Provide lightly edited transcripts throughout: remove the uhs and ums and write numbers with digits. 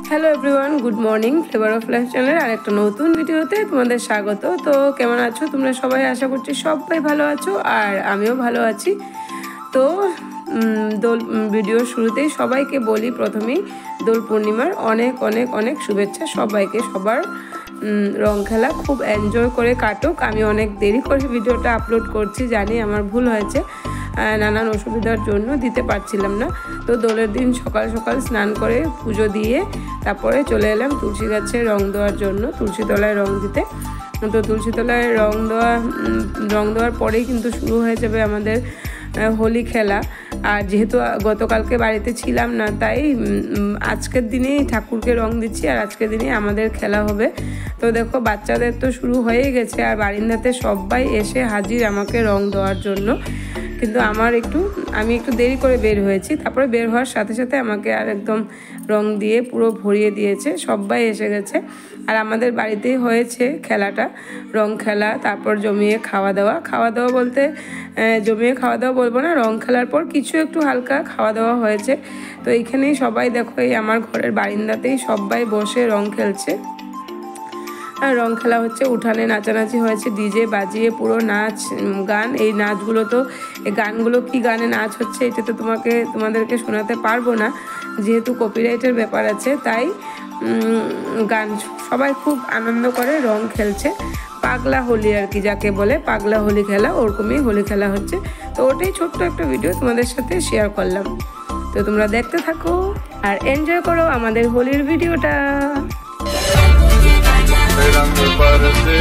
Hello everyone, good morning. Flavour of life চ্যানেলের আরেকটা নতুন ভিডিওতে তোমাদের স্বাগত। তো কেমন আছো তোমরা সবাই? আশা করছি সবাই ভালো আছো আর আমিও ভালো আছি। তো দোল ভিডিওর শুরুতেই সবাইকে বলি প্রথমেই দোল পূর্ণিমার অনেক অনেক অনেক শুভেচ্ছা সবাইকে। সবার রং খেলা খুব এনজয় করে কাটুক। আমি অনেক দেরি করে ভিডিওটা আপলোড করছি, জানি আমার ভুল হয়েছে, নানান অসুবিধার জন্য দিতে পারছিলাম না। তো দোলের দিন সকাল সকাল স্নান করে পুজো দিয়ে তারপরে চলে এলাম তুলসী গাছে রং দেওয়ার জন্য, তুলসী তলায় রং দিতে। তো তুলসী তলায় রং দেওয়ার পরেই কিন্তু শুরু হয়ে যাবে আমাদের হোলি খেলা। আর যেহেতু গতকালকে বাড়িতে ছিলাম না, তাই আজকের দিনেই ঠাকুরকে রং দিচ্ছি আর আজকের দিনেই আমাদের খেলা হবে। তো দেখো বাচ্চাদের তো শুরু হয়ে গেছে আর বারিন্দাতে সবাই এসে হাজির আমাকে রং দেওয়ার জন্য। কিন্তু আমি একটু দেরি করে বের হয়েছি, তারপরে বের হওয়ার সাথে সাথে আমাকে আর একদম রং দিয়ে পুরো ভরিয়ে দিয়েছে, সবাই এসে গেছে। আর আমাদের বাড়িতেই হয়েছে খেলাটা, রং খেলা। তারপর জমিয়ে খাওয়া দাওয়া বলতে জমিয়ে খাওয়া দাওয়া বলবো না, রং খেলার পর কিছু একটু হালকা খাওয়া দাওয়া হয়েছে। তো এইখানেই সবাই দেখো, এই আমার ঘরের বারিন্দাতেই সবাই বসে রং খেলছে। রং খেলা হচ্ছে, উঠানে নাচানাচি হয়েছে, ডিজে বাজিয়ে পুরো নাচ গান। এই নাচগুলো তো, এই গানগুলো কি গানে নাচ হচ্ছে এটা তো তোমাদেরকে শোনাতে পারবো না, যেহেতু কপিরাইটের ব্যাপার আছে। তাই গান, সবাই খুব আনন্দ করে রং খেলছে। পাগলা হোলি আর কি যাকে বলে, পাগলা হোলি খেলা, ওরকমই হোলি খেলা হচ্ছে। তো ওটাই ছোট্ট একটা ভিডিও তোমাদের সাথে শেয়ার করলাম। তো তোমরা দেখতে থাকো আর এনজয় করো আমাদের হোলির ভিডিওটা। रंग बरसे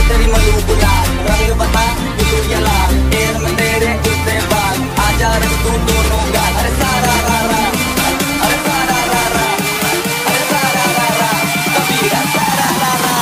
तेरी मलूबुला रंग बता तू ये लाल तेर में तेरे उससे बाल आजा रंग तू दोनों गाल अरे सारा रा रा अरे सारा रा रा अरे सारा रा रा कबीरा सारा रा रा।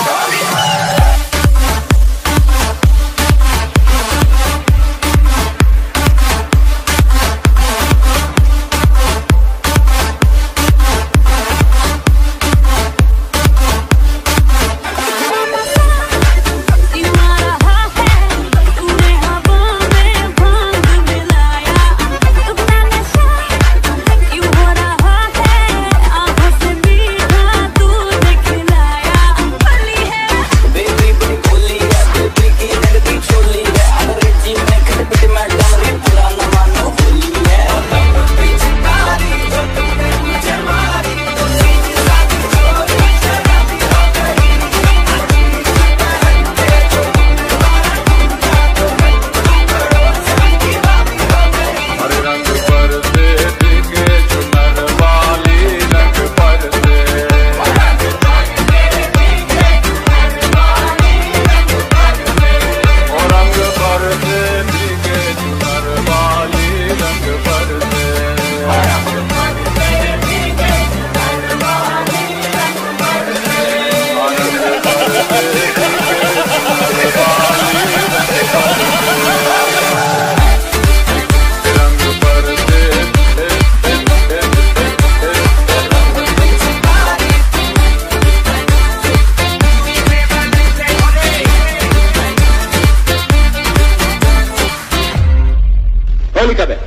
होली कब है?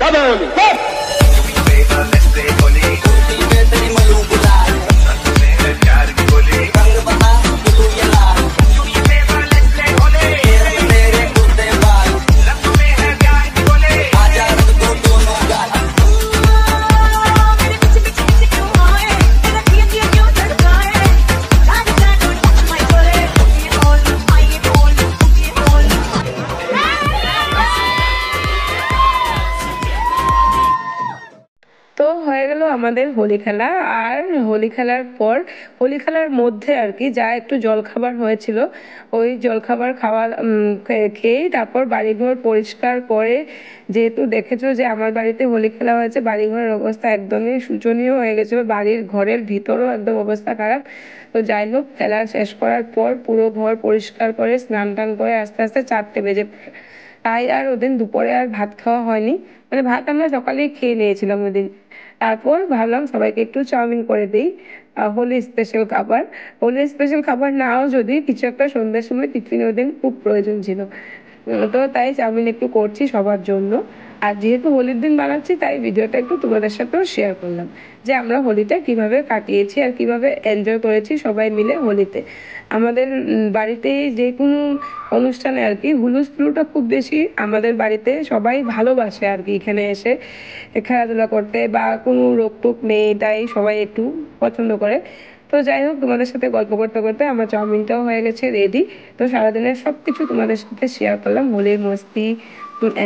कब है होली? तेरी मलूबुला प्यार की बोली रंग बता तू ये लाल तेरे कुत्ते बाल आजा रंग तू दोनों गाल। তো হয়ে গেল আমাদের হোলি খেলা। আর হোলি খেলার পর, হোলি খেলার মধ্যে আর কি যা একটু জলখাবার হয়েছিল, ওই জলখাবার খেয়েই তারপর বাড়িঘর পরিষ্কার করে, যেহেতু দেখেছো যে আমার বাড়িতে হোলি খেলা হয়েছে, বাড়িঘরের অবস্থা একদমই শোচনীয় হয়ে গেছিলো, বাড়ির ঘরের ভিতরও একদম অবস্থা খারাপ। তো যাই হোক, খেলা শেষ করার পর পুরো ঘর পরিষ্কার করে স্নান টান করে আস্তে আস্তে 4টে বেজে, তাই আর ওদিন দুপুরে আর ভাত খাওয়া হয়নি। ভাত আমরা সকালেই খেয়ে নিয়েছিলাম ওদিন। তারপর ভাবলাম সবাইকে একটু চাউমিন করে দিই। হোলি স্পেশাল খাবার। হোলি স্পেশাল খাবার নাও যদি কিছু একটা সন্ধ্যের সময় টিফিনে ওদের খুব প্রয়োজন ছিল। তো তাই চাউমিন একটু করছি সবার জন্য। আর যেহেতু হোলির দিন বানাচ্ছি তাই ভিডিওটা একটু তোমাদের সাথেও শেয়ার করলাম যে আমরা হোলিটা কিভাবে কাটিয়েছি আর কিভাবে এনজয় করেছি সবাই মিলে হোলিতে। আমাদের বাড়িতে যে কোনো অনুষ্ঠানে আর কি হুলুস্থুলুটা খুব বেশি আমাদের বাড়িতে সবাই ভালোবাসে আর কি এখানে এসে খেলাধুলা করতে, বা কোনো রোগ টোগ নেই তাই সবাই একটু পছন্দ করে। তো যাই হোক, তোমাদের সাথে গল্প করতে করতে আমার চাউমিনটাও হয়ে গেছে রেডি। তো সারাদিনের সব কিছু তোমাদের সাথে শেয়ার করলাম, হোলির মস্তি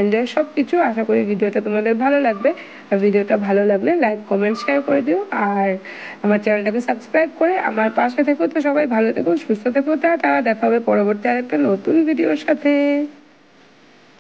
এনজয় সব কিছু। আশা করি ভিডিওটা তোমাদের ভালো লাগবে। আর ভিডিওটা ভালো লাগলে লাইক কমেন্ট শেয়ার করে দিও, আর আমার চ্যানেলটাকে সাবস্ক্রাইব করে আমার পাশে থেকো। তো সবাই ভালো থেকো, সুস্থ থেকো, টাটা। দেখা হবে পরবর্তী আরেকটা নতুন ভিডিওর সাথে।